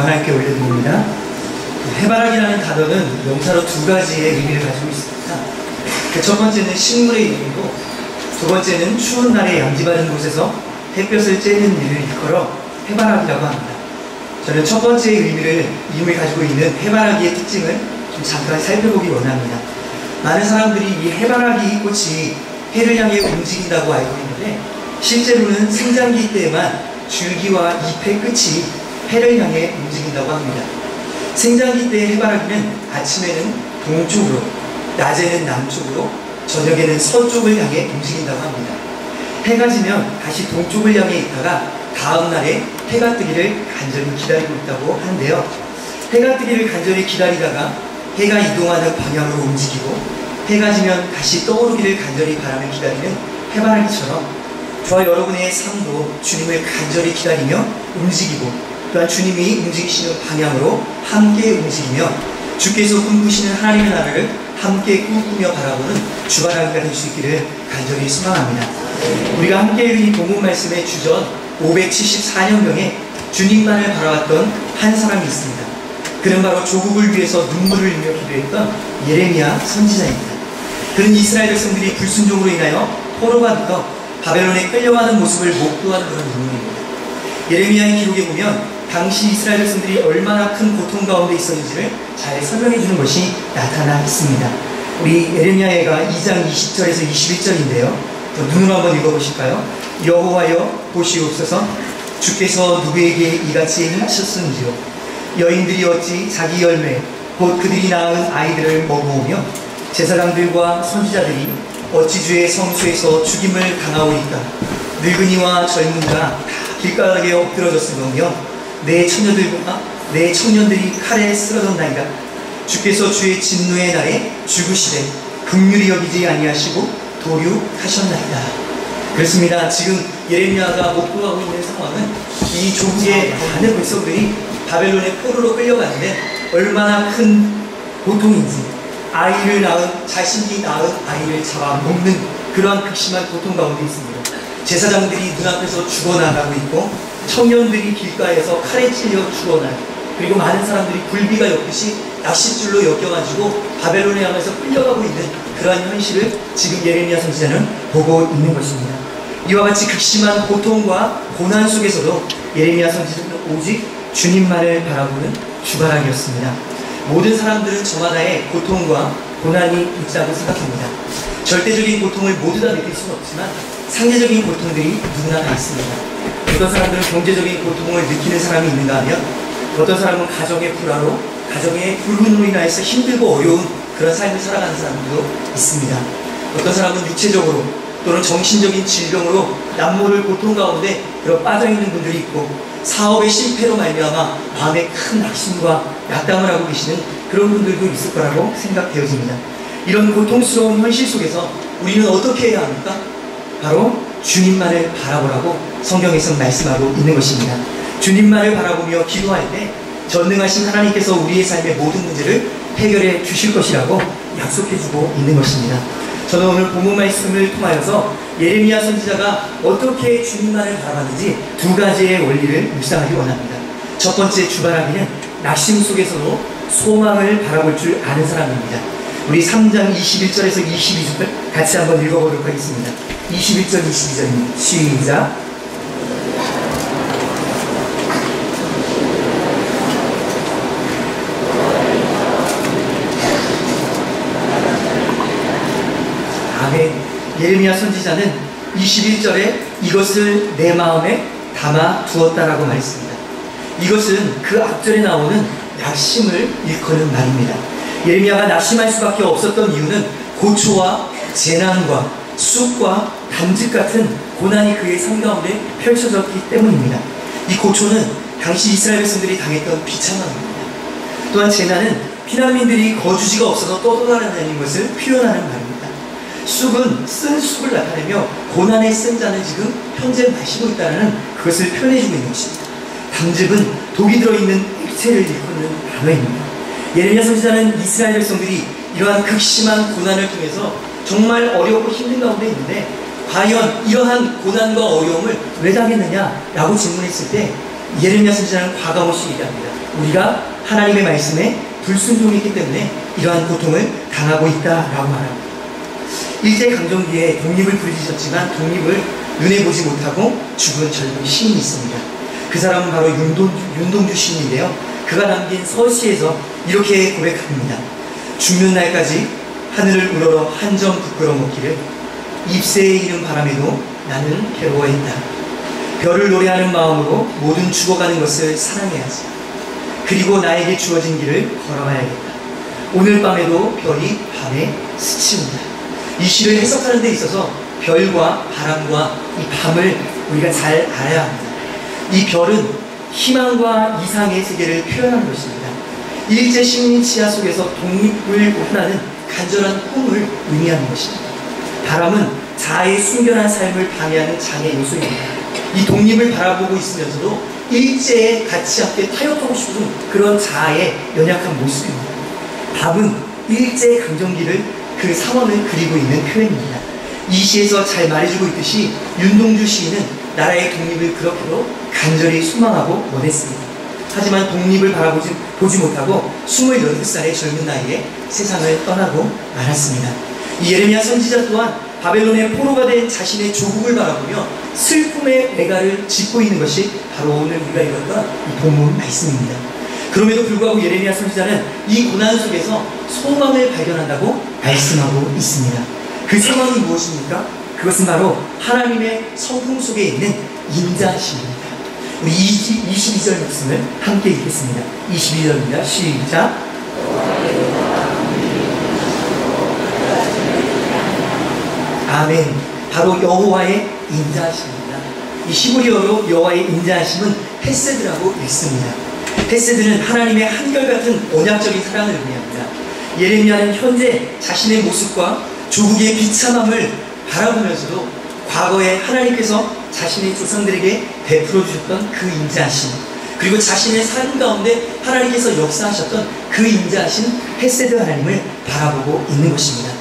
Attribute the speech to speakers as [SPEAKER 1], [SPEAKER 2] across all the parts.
[SPEAKER 1] 하나님께 올려드립니다. 해바라기라는 단어는 명사로 두 가지의 의미를 가지고 있습니다. 첫 번째는 식물의 이름이고, 두 번째는 추운 날에 양지바른 곳에서 햇볕을 쬐는 일을 일컬어 해바라기라고 합니다. 저는 첫 번째의 의미를 가지고 있는 해바라기의 특징을 좀 잠깐 살펴보기 원합니다. 많은 사람들이 이 해바라기 꽃이 해를 향해 움직인다고 알고 있는데, 실제로는 생장기 때에만 줄기와 잎의 끝이 해를 향해 움직인다고 합니다. 생장기 때의 해바라기는 아침에는 동쪽으로, 낮에는 남쪽으로, 저녁에는 서쪽을 향해 움직인다고 합니다. 해가 지면 다시 동쪽을 향해 있다가 다음 날에 해가 뜨기를 간절히 기다리고 있다고 하는데요. 해가 뜨기를 간절히 기다리다가 해가 이동하는 방향으로 움직이고, 해가 지면 다시 떠오르기를 간절히 바라며 기다리는 해바라기처럼 저와 여러분의 삶도 주님을 간절히 기다리며 움직이고, 또한 주님이 움직이시는 방향으로 함께 움직이며 주께서 꿈꾸시는 하나님의 나라를 함께 꿈꾸며 바라보는 주바라기가 될 수 있기를 간절히 소망합니다. 우리가 함께 읽은 이 본문 말씀의 주전 574년경에 주님만을 바라봤던 한 사람이 있습니다. 그는 바로 조국을 위해서 눈물을 흘리며 기도했던 예레미야 선지자입니다. 그는 이스라엘 백성들이 불순종으로 인하여 포로받아 바벨론에 끌려가는 모습을 목도한 그런 인물입니다. 예레미야의 기록에 보면 당시 이스라엘 백성들이 얼마나 큰 고통 가운데 있었는지를 잘 설명해 주는 것이 나타나 있습니다. 우리 예레미야가 2장 20절에서 21절인데요. 눈으로 한번 읽어보실까요? 여호와여 보시옵소서, 주께서 누구에게 이같이 행하셨은지요. 여인들이 어찌 자기 열매 곧 그들이 낳은 아이들을 먹어오며 제사장들과 선지자들이 어찌 주의 성소에서 죽임을 당하오리까. 늙은이와 젊은 자 다 길가에 엎드러졌으며 내 처녀들과 내 청년들이 칼에 쓰러졌나이다. 주께서 주의 진노의 날에 죽으시되 긍휼히 여기지 아니하시고 도륙하셨나이다. 그렇습니다. 지금 예레미야가 목도하고 있는 상황은 이 조국의 많은 백성들이 바벨론의 포로로 끌려가는데 얼마나 큰 고통인지, 아이를 낳은, 자신이 낳은 아이를 잡아먹는 그러한 극심한 고통 가운데 있습니다. 제사장들이 눈앞에서 죽어나가고 있고, 청년들이 길가에서 칼에 찔려 죽어나고, 그리고 많은 사람들이 굴비가 엮듯이 낚싯줄로 엮여가지고 바벨론에 향해서 끌려가고 있는 그러한 현실을 지금 예레미야 선지자는 보고 있는 것입니다. 이와 같이 극심한 고통과 고난 속에서도 예레미야 선지자는 오직 주님만을 바라보는 주바라기였습니다. 모든 사람들은 저마다의 고통과 고난이 있다고 생각합니다. 절대적인 고통을 모두 다 느낄 수는 없지만 상대적인 고통들이 누구나 다 있습니다. 어떤 사람들은 경제적인 고통을 느끼는 사람이 있는가 하면, 어떤 사람은 가정의 불화로, 가정의 불운으로 인하여서 힘들고 어려운 그런 삶을 살아가는 사람들도 있습니다. 어떤 사람은 육체적으로 또는 정신적인 질병으로 남모를 고통 가운데 빠져있는 분들이 있고, 사업의 실패로 말미암아 마음에 큰 낙심과 낙담을 하고 계시는 그런 분들도 있을 거라고 생각되어집니다. 이런 고통스러운 현실 속에서 우리는 어떻게 해야 합니까? 바로 주님만을 바라보라고 성경에서 말씀하고 있는 것입니다. 주님만을 바라보며 기도할 때 전능하신 하나님께서 우리의 삶의 모든 문제를 해결해 주실 것이라고 약속해주고 있는 것입니다. 저는 오늘 본문 말씀을 통하여서 예레미야 선지자가 어떻게 주님만을 바라봤는지 두 가지의 원리를 묵상하기 원합니다. 첫 번째, 주바라기는 낙심 속에서도 소망을 바라볼 줄 아는 사람입니다. 우리 3장 21절에서 22절 같이 한번 읽어보도록 하겠습니다. 21절 22절입니다. 시작. 아멘. 예레미야 선지자는 21절에 이것을 내 마음에 담아 두었다라고 말했습니다. 이것은 그 앞절에 나오는 낙심을 일컫는 말입니다. 예레미야가 낙심할 수밖에 없었던 이유는 고초와 재난과 쑥과 단즉 같은 고난이 그의 삶 가운데 펼쳐졌기 때문입니다. 이 고초는 당시 이스라엘 백성들이 당했던 비참함입니다. 또한 재난은 피난민들이 거주지가 없어서 떠돌아다니는 것을 표현하는 말입니다. 쑥은 쓴 쑥을 나타내며 고난의 쓴 잔을 지금 현재 마시고 있다는 그것을 표현해주고 있는 것입니다. 단즙은 독이 들어있는 액체를 일컫는 단어입니다. 예레미야 선지자는 이스라엘 백성들이 이러한 극심한 고난을 통해서 정말 어렵고 힘든 가운데 있는데, 과연 이러한 고난과 어려움을 왜 당했느냐라고 질문했을 때 예레미야 선지자는 과감없이 얘기합니다. 우리가 하나님의 말씀에 불순종했기 때문에 이러한 고통을 당하고 있다라고 말합니다. 일제강점기에 독립을 부르짖었지만 독립을 눈에 보지 못하고 죽은 젊은 시인이 있습니다. 그 사람은 바로 윤동주 시인인데요. 그가 남긴 서시에서 이렇게 고백합니다. 죽는 날까지 하늘을 우러러 한 점 부끄러 먹기를 잎새에 이른 바람에도 나는 괴로워했다. 별을 노래하는 마음으로 모든 죽어가는 것을 사랑해야지. 그리고 나에게 주어진 길을 걸어가야겠다. 오늘 밤에도 별이 밤에 스치운다. 이 시를 해석하는 데 있어서 별과 바람과 이 밤을 우리가 잘 알아야 합니다. 이 별은 희망과 이상의 세계를 표현하는 것입니다. 일제 식민 치하 속에서 독립을 원하는 간절한 꿈을 의미하는 것입니다. 바람은 자아의 순결한 삶을 방해하는 장애 요소입니다. 이 독립을 바라보고 있으면서도 일제에 같이 함께 타협하고 싶은 그런 자아의 연약한 모습입니다. 밤은 일제 강점기를 그 상황을 그리고 있는 표현입니다. 이 시에서 잘 말해주고 있듯이 윤동주 시인은 나라의 독립을 그렇게도 간절히 소망하고 원했습니다. 하지만 독립을 보지 못하고 28살의 젊은 나이에 세상을 떠나고 말았습니다. 이 예레미야 선지자 또한 바벨론의 포로가 된 자신의 조국을 바라보며 슬픔의 애가를 짓고 있는 것이 바로 오늘 우리가 읽었던 이 본문 말씀입니다. 그럼에도 불구하고 예레미야 선지자는 이 고난 속에서 소망을 발견한다고 말씀하고 있습니다. 그 소망이 무엇입니까? 그것은 바로 하나님의 성품 속에 있는 인자심입니다. 우리 22절 말씀을 함께 읽겠습니다. 22절입니다. 시작. 아멘. 바로 여호와의 인자하심입니다. 이 히브리어로 여호와의 인자하심은 헤세드라고 읽습니다. 헤세드는 하나님의 한결같은 언약적인 사랑을 의미합니다. 예레미야는 현재 자신의 모습과 조국의 비참함을 바라보면서도 과거에 하나님께서 자신의 조상들에게 베풀어 주셨던 그 인자하심, 그리고 자신의 삶 가운데 하나님께서 역사하셨던 그 인자하신 헤세드 하나님을 바라보고 있는 것입니다.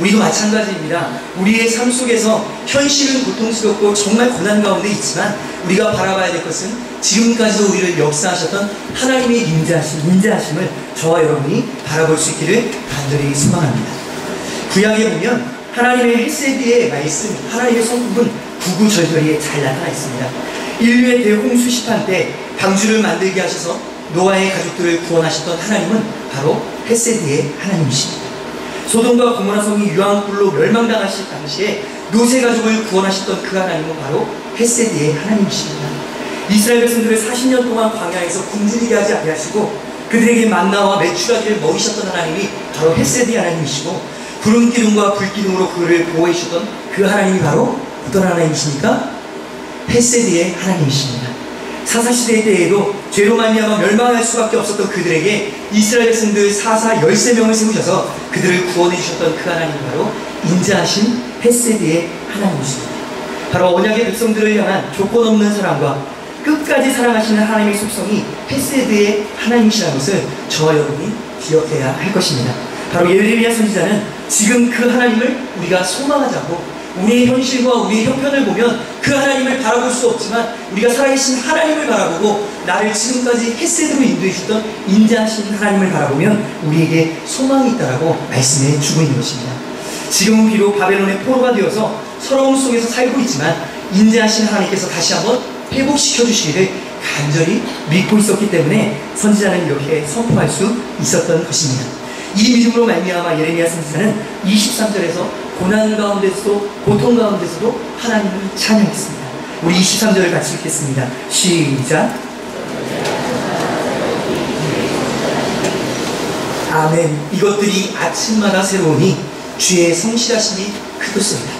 [SPEAKER 1] 우리도 마찬가지입니다. 우리의 삶 속에서 현실은 고통스럽고 정말 고난 가운데 있지만 우리가 바라봐야 될 것은 지금까지도 우리를 역사하셨던 하나님의 인자하심을 저와 여러분이 바라볼 수 있기를 간절히 소망합니다. 구약에 보면 하나님의 헤세드의 말씀, 하나님의 성품은 구구절절히 잘 나타나 있습니다. 인류의 대홍수 시판 때 방주를 만들게 하셔서 노아의 가족들을 구원하셨던 하나님은 바로 헤세드의 하나님이십니다. 소돔과 고모라 성이 유황불로 멸망당하실 당시에 롯의 가족을 구원하셨던 그 하나님은 바로 헤세드의 하나님이십니다. 이스라엘 백성들을 40년 동안 광야에서 굶주리게 하지 아니하시고 그들에게 만나와 메추라기를 먹이셨던 하나님이 바로 헤세드의 하나님이시고 구름 기둥과 불 기둥으로 그를 보호해 주셨던 그 하나님이 바로 어떤 하나님이십니까? 헤세드의 하나님이십니다. 사사시대 때에도 죄로 말미암아 멸망할 수밖에 없었던 그들에게 이스라엘 백성들 사사 13명을 세우셔서 그들을 구원해 주셨던 그 하나님이 바로 인자하신 헤세드의 하나님이십니다. 바로 언약의 백성들을 향한 조건 없는 사랑과 끝까지 사랑하시는 하나님의 속성이 헤세드의 하나님이시라는 것을 저와 여러분이 기억해야 할 것입니다. 바로 예레미야 선지자는 지금 그 하나님을 우리가 소망하자고, 우리의 현실과 우리의 형편을 보면 그 하나님을 바라볼 수 없지만 우리가 살아계신 하나님을 바라보고 나를 지금까지 헤세드로 인도해 주셨던 인자하신 하나님을 바라보면 우리에게 소망이 있다라고 말씀해 주고 있는 것입니다. 지금은 비록 바벨론의 포로가 되어서 서러움 속에서 살고 있지만 인자하신 하나님께서 다시 한번 회복시켜 주시기를 간절히 믿고 있었기 때문에 선지자는 이렇게 선포할 수 있었던 것입니다. 이 믿음으로 말미암아 예레미야 선지자는 23절에서 고난 가운데서도 고통 가운데서도 하나님을 찬양했습니다. 우리 23절을 같이 읽겠습니다. 시작. 아멘. 이것들이 아침마다 새로우니 주의 성실하심이 크도소이다.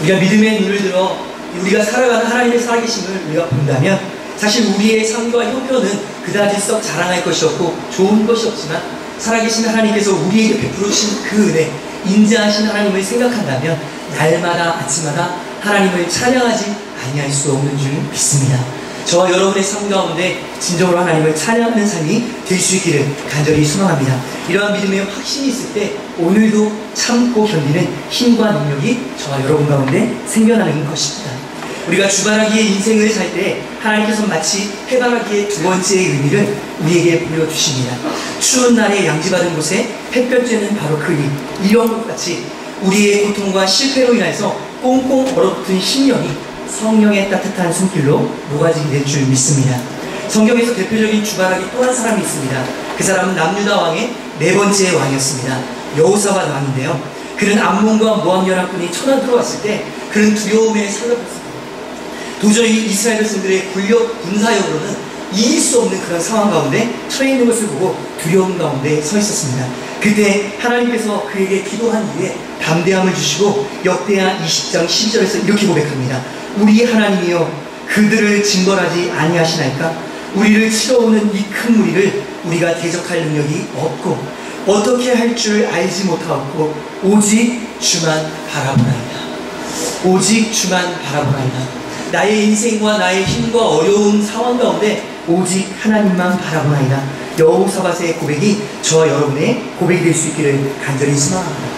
[SPEAKER 1] 우리가 믿음의 눈을 들어 우리가 살아가는 하나님의 살아계심을 우리가 본다면 사실 우리의 삶과 형편은 그다지 썩 자랑할 것이 없고 좋은 것이 없지만 살아계신 하나님께서 우리에게 베풀어 주신 그 은혜, 인자하신 하나님을 생각한다면 날마다 아침마다 하나님을 찬양하지 아니할 수 없는 줄 믿습니다. 저와 여러분의 삶 가운데 진정으로 하나님을 찬양하는 삶이 될 수 있기를 간절히 소망합니다. 이러한 믿음의 확신이 있을 때 오늘도 참고 견디는 힘과 능력이 저와 여러분 가운데 생겨나는 것입니다. 우리가 주바라기의 인생을 살 때 하나님께서 마치 해바라기의 두 번째의 의미를 우리에게 보여주십니다. 추운 날에 양지바른 곳에 햇볕 쬐는 바로 그 일, 이런 것 같이 우리의 고통과 실패로 인해서 꽁꽁 얼어붙은 심령이 성령의 따뜻한 손길로 녹아지게 될 줄 믿습니다. 성경에서 대표적인 주바라기 또 한 사람이 있습니다. 그 사람은 남유다 왕의 네 번째 왕이었습니다. 여호사밧 왕인데요. 그는 암몬과 모압 연합군이 쳐들어왔을 때 그는 두려움에 사로잡혔습니다. 도저히 이스라엘 백성들의 군사력으로는 이길 수 없는 그런 상황 가운데 처해 있는 것을 보고 두려움 가운데 서 있었습니다. 그때 하나님께서 그에게 기도한 이후에 담대함을 주시고 역대하 20장 12절에서 이렇게 고백합니다. 우리 하나님이여 그들을 징벌하지 아니하시나이까? 우리를 치러오는 이 큰 무리를 우리가 대적할 능력이 없고 어떻게 할 줄 알지 못하고 오직 주만 바라보나이다. 오직 주만 바라보나이다. 나의 인생과 나의 힘과 어려운 상황 가운데 오직 하나님만 바라보나이다. 여호사밧의 고백이 저와 여러분의 고백이 될 수 있기를 간절히 소망합니다.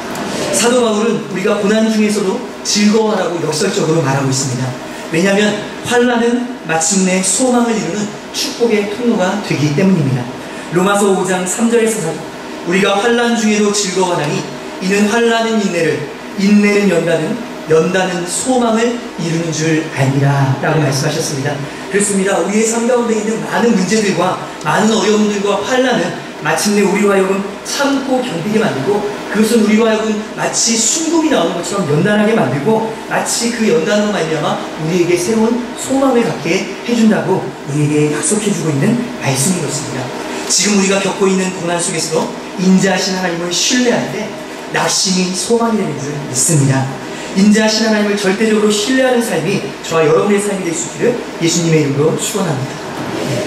[SPEAKER 1] 사도 바울은 우리가 고난 중에서도 즐거워하라고 역설적으로 말하고 있습니다. 왜냐하면 환난은 마침내 소망을 이루는 축복의 통로가 되기 때문입니다. 로마서 5장 3절에서 4절 우리가 환난 중에도 즐거워하나니 이는 환난은 인내를, 인내는 연단은 소망을 이루는 줄 아니라 라고 말씀하셨습니다. 그렇습니다. 우리의 삶 가운데 있는 많은 문제들과 많은 어려움들과 환난은 마침내 우리와 하여금 참고 견디게 만들고 그것은 우리와 하여금 마치 순금이 나오는 것처럼 연단하게 만들고 마치 그 연단으로 말미암아 우리에게 새로운 소망을 갖게 해준다고 우리에게 약속해주고 있는 말씀인 것입니다. 지금 우리가 겪고 있는 고난 속에서도 인자하신 하나님을 신뢰할 때 낙심이 소망이 되는 줄 믿습니다. 인자하신 하나님을 절대적으로 신뢰하는 삶이 저와 여러분의 삶이 될 수 있기를 예수님의 이름으로 축원합니다.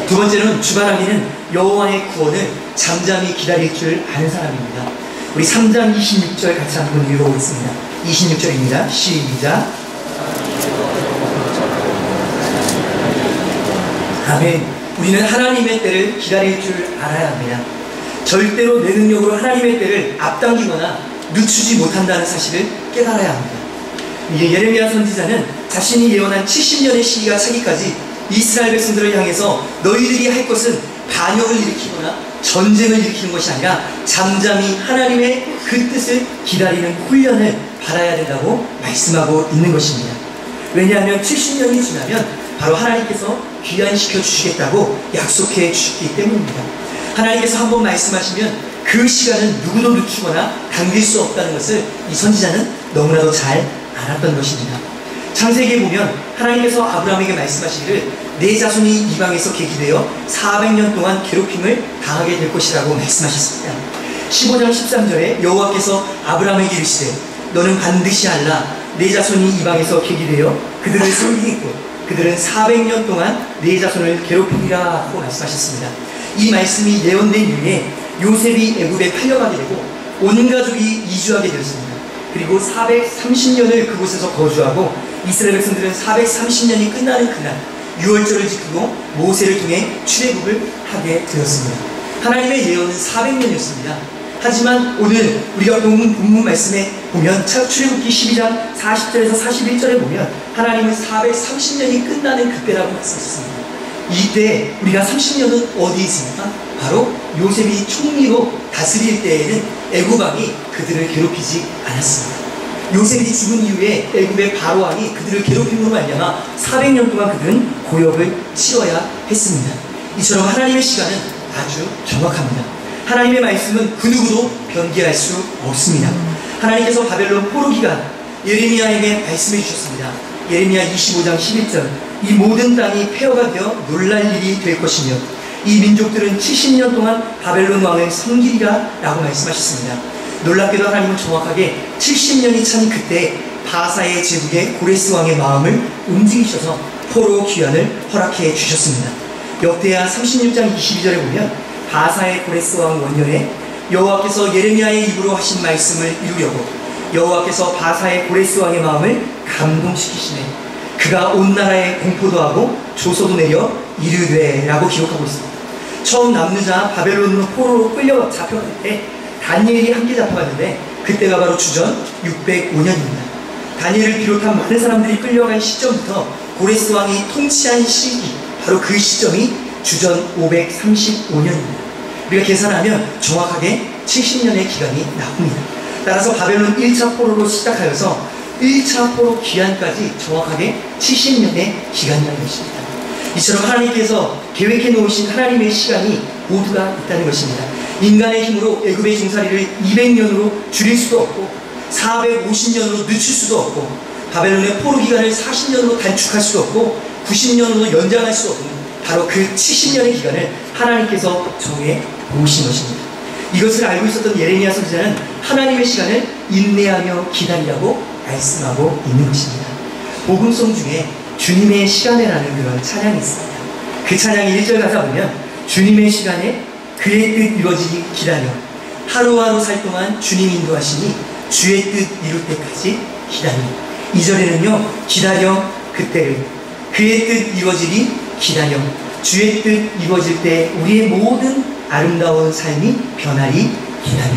[SPEAKER 1] 두 번째는 주바라기는 여호와의 구원을 잠잠히 기다릴 줄 아는 사람입니다. 우리 3장 26절 같이 한번 읽어보겠습니다. 26절입니다. 시작. 아멘. 우리는 하나님의 때를 기다릴 줄 알아야 합니다. 절대로 내 능력으로 하나님의 때를 앞당기거나 늦추지 못한다는 사실을 깨달아야 합니다. 예레미야 선지자는 자신이 예언한 70년의 시기가 차기까지 이스라엘 백성들을 향해서 너희들이 할 것은 반역을 일으키거나 전쟁을 일으키는 것이 아니라 잠잠히 하나님의 그 뜻을 기다리는 훈련을 받아야 된다고 말씀하고 있는 것입니다. 왜냐하면 70년이 지나면 바로 하나님께서 귀환시켜 주시겠다고 약속해 주셨기 때문입니다. 하나님께서 한번 말씀하시면 그 시간은 누구도 늦추거나 당길 수 없다는 것을 이 선지자는 너무나도 잘 알았던 것입니다. 창세기에 보면 하나님께서 아브라함에게 말씀하시기를 내 자손이 이방에서 계기되어 400년 동안 괴롭힘을 당하게 될 것이라고 말씀하셨습니다. 15장 13절에 여호와께서 아브라함에게 이르시되 너는 반드시 알라 내 자손이 이방에서 계기되어 그들을 섬기겠고 그들은 400년 동안 내 자손을 괴롭히리라 하고 말씀하셨습니다. 이 말씀이 예언된 이후에 요셉이 애굽에 팔려가게 되고 온 가족이 이주하게 되었습니다. 그리고 430년을 그곳에서 거주하고 이스라엘 백성들은 430년이 끝나는 그날 유월절을 지키고 모세를 통해 출애굽을 하게 되었습니다. 하나님의 예언은 400년이었습니다. 하지만 오늘 우리가 본문 말씀에 보면 출애굽기 12장 40절에서 41절에 보면 하나님은 430년이 끝나는 그때라고 말씀하셨습니다. 이때 우리가 30년은 어디에 있습니까? 바로 요셉이 총리로 다스릴 때에는 애굽 왕이 그들을 괴롭히지 않았습니다. 요셉이 죽은 이후에 애굽의 바로 왕이 그들을 괴롭힘으로 말미암아 400년 동안 그들은 고역을 치러야 했습니다. 이처럼 하나님의 시간은 아주 정확합니다. 하나님의 말씀은 그 누구도 변기할 수 없습니다. 하나님께서 바벨론 포로 기간 예레미야에게 말씀해 주셨습니다. 예레미야 25장 11절 이 모든 땅이 폐허가 되어 놀랄 일이 될 것이며 이 민족들은 70년 동안 바벨론 왕을 섬기리라 라고 말씀하셨습니다. 놀랍게도 하나님은 정확하게 70년이 찬 그때 바사의 제국의 고레스 왕의 마음을 움직이셔서 포로 귀환을 허락해 주셨습니다. 역대하 36장 22절에 보면 바사의 고레스 왕 원년에 여호와께서 예레미야의 입으로 하신 말씀을 이루려고 여호와께서 바사의 고레스 왕의 마음을 감동시키시네 그가 온 나라에 공포도 하고 조소도 내려 이르되 라고 기록하고 있습니다. 처음 남유다 바벨론으로 포로로 끌려 잡혀갈 때 다니엘이 함께 잡혀갔는데 그때가 바로 주전 605년입니다. 다니엘을 비롯한 많은 사람들이 끌려간 시점부터 고레스 왕이 통치한 시기, 바로 그 시점이 주전 535년입니다. 우리가 계산하면 정확하게 70년의 기간이 나옵니다. 따라서 바벨론 1차 포로로 시작하여서 1차 포로 기한까지 정확하게 70년의 기간이라는 것입니다. 이처럼 하나님께서 계획해 놓으신 하나님의 시간이 모두가 있다는 것입니다. 인간의 힘으로 애굽의 종살이를 200년으로 줄일 수도 없고 450년으로 늦출 수도 없고 바벨론의 포로 기간을 40년으로 단축할 수도 없고 90년으로 연장할 수도 없는 바로 그 70년의 기간을 하나님께서 정해 놓으신 것입니다. 이것을 알고 있었던 예레미야 선지자는 하나님의 시간을 인내하며 기다리라고 말씀하고 있는 것입니다. 복음송 중에 주님의 시간에라는 그런 찬양이 있습니다. 그 찬양의 1절 가사 보면 주님의 시간에 그의 뜻 이루어지기 기다려 하루하루 살 동안 주님 인도하시니 주의 뜻 이룰 때까지 기다려. 2절에는요 기다려 그때를 그의 뜻 이루어지기 기다려 주의 뜻 이루어질 때 우리의 모든 아름다운 삶이 변하리 기다려.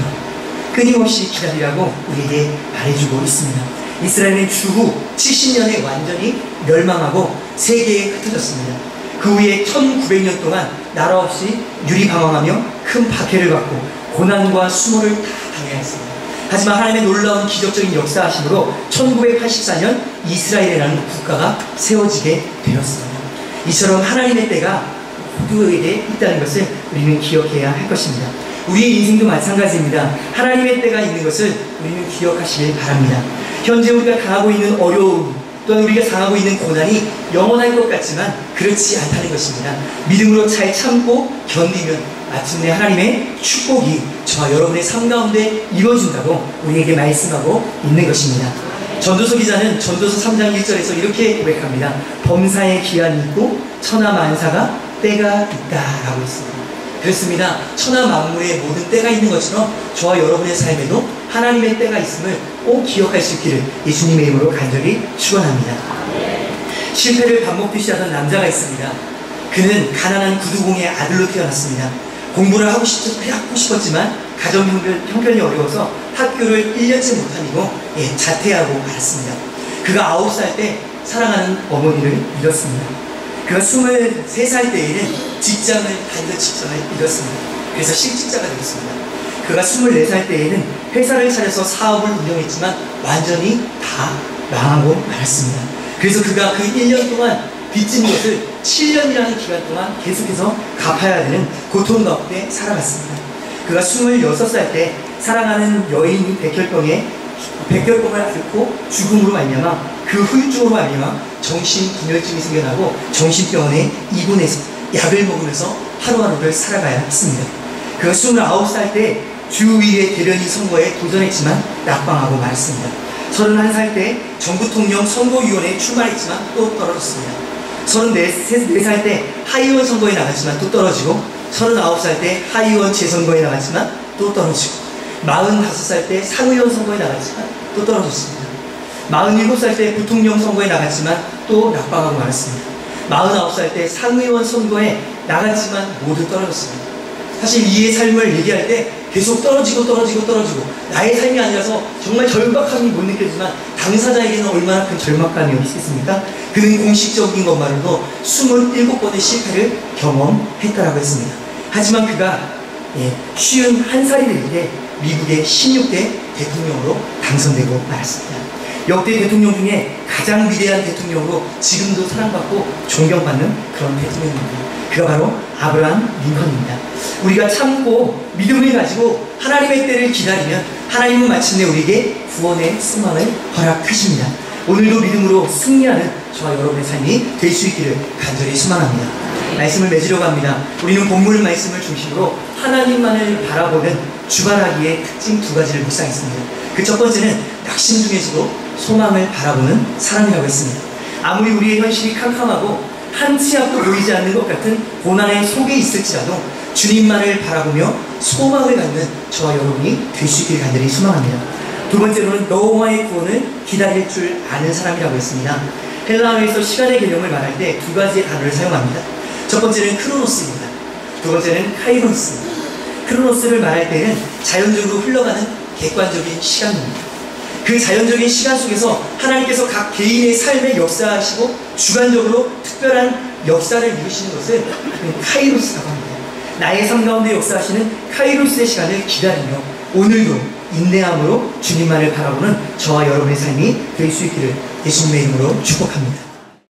[SPEAKER 1] 끊임없이 기다리라고 우리에게 말해주고 있습니다. 이스라엘은 주후 70년에 완전히 멸망하고 세계에 흩어졌습니다. 그 후에 1900년 동안 나라 없이 유리방황하며 큰 박해를 받고 고난과 수모를 다 당해야 했습니다. 하지만 하나님의 놀라운 기적적인 역사하심으로 1984년 이스라엘이라는 국가가 세워지게 되었습니다. 이처럼 하나님의 때가 모두에게 있다는 것을 우리는 기억해야 할 것입니다. 우리의 인생도 마찬가지입니다. 하나님의 때가 있는 것을 우리는 기억하시길 바랍니다. 현재 우리가 당하고 있는 어려움 또한 우리가 당하고 있는 고난이 영원할 것 같지만 그렇지 않다는 것입니다. 믿음으로 잘 참고 견디면 마침내 하나님의 축복이 저와 여러분의 삶 가운데 이루어진다고 우리에게 말씀하고 있는 것입니다. 전도서 기자는 전도서 3장 1절에서 이렇게 고백합니다. 범사의 기한이 있고 천하 만사가 때가 있다라고 했습니다. 그렇습니다. 천하 만물의 모든 때가 있는 것처럼 저와 여러분의 삶에도 하나님의 때가 있음을 꼭 기억할 수 있기를 예수님의 이름으로 간절히 축원합니다. 실패를 밥 먹듯이 하던 남자가 있습니다. 그는 가난한 구두공의 아들로 태어났습니다. 공부를 하고 싶었지만 가정 형편이 어려워서 학교를 1년째 못다니고 자퇴하고 말았습니다. 그가 9살 때 사랑하는 어머니를 잃었습니다. 그가 23살 때에는 직장을 다니던 직장을 잃었습니다. 그래서 실직자가 되었습니다. 그가 24살 때에는 회사를 차려서 사업을 운영했지만 완전히 다 망하고 말았습니다. 그래서 그가 그 1년 동안 빚진 것을 7년이라는 기간 동안 계속해서 갚아야 되는 고통 가운데 살아갔습니다. 그가 26살 때 사랑하는 여인 백혈병을 앓고 죽음으로 말미암아 그 후유증으로 말미암아 정신분열증이 생겨나고 정신병원에 입원해서 약을 먹으면서 하루하루를 살아가야 했습니다. 그가 29살 때 주위의 대련이 선거에 도전했지만 낙방하고 말았습니다. 31살 때 정부통령 선거위원회에 출마했지만 또 떨어졌습니다. 34살 때 하의원 선거에 나갔지만 또 떨어지고 39살 때 하의원 재선거에 나갔지만 또 떨어지고 45살 때 상의원 선거에 나갔지만 또 떨어졌습니다. 47살 때 부통령 선거에 나갔지만 또 낙방하고 말았습니다. 49살 때 상의원 선거에 나갔지만 모두 떨어졌습니다. 사실 이의 삶을 얘기할 때 계속 떨어지고 나의 삶이 아니라서 정말 절박함이 못 느껴지지만 당사자에게는 얼마나 큰 절박감이 있겠습니까? 그는 공식적인 것만으로도 27번의 실패를 경험했다라고 했습니다. 하지만 그가 51살이 될 때 미국의 16대 대통령으로 당선되고 말았습니다. 역대 대통령 중에 가장 위대한 대통령으로 지금도 사랑받고 존경받는 그런 대통령입니다. 그가 바로 아브라함 링컨입니다. 우리가 참고 믿음을 가지고 하나님의 때를 기다리면 하나님은 마침내 우리에게 구원의 소망을 허락하십니다. 오늘도 믿음으로 승리하는 저와 여러분의 삶이 될 수 있기를 간절히 소망합니다. 말씀을 맺으려고 합니다. 우리는 본문 말씀을 중심으로 하나님만을 바라보는 주바라기의 특징 2가지를 묵상했습니다. 그 첫 번째는 낙심 중에서도 소망을 바라보는 사람이라고 했습니다. 아무리 우리의 현실이 캄캄하고 한 치 앞도 보이지 않는 것 같은 고난의 속에 있을지라도 주님만을 바라보며 소망을 갖는 저와 여러분이 될 수 있기를 간절히 소망합니다. 두 번째로는 여호와의 구원을 기다릴 줄 아는 사람이라고 했습니다. 헬라어에서 시간의 개념을 말할 때 2가지의 단어를 사용합니다. 첫 번째는 크로노스입니다. 두 번째는 카이로스입니다. 크로노스를 말할 때는 자연적으로 흘러가는 객관적인 시간입니다. 그 자연적인 시간 속에서 하나님께서 각 개인의 삶에 역사하시고 주관적으로 특별한 역사를 이루시는 것을 카이로스라고 합니다. 나의 삶 가운데 역사하시는 카이로스의 시간을 기다리며 오늘도 인내함으로 주님만을 바라보는 저와 여러분의 삶이 될 수 있기를 예수님의 이름으로 축복합니다.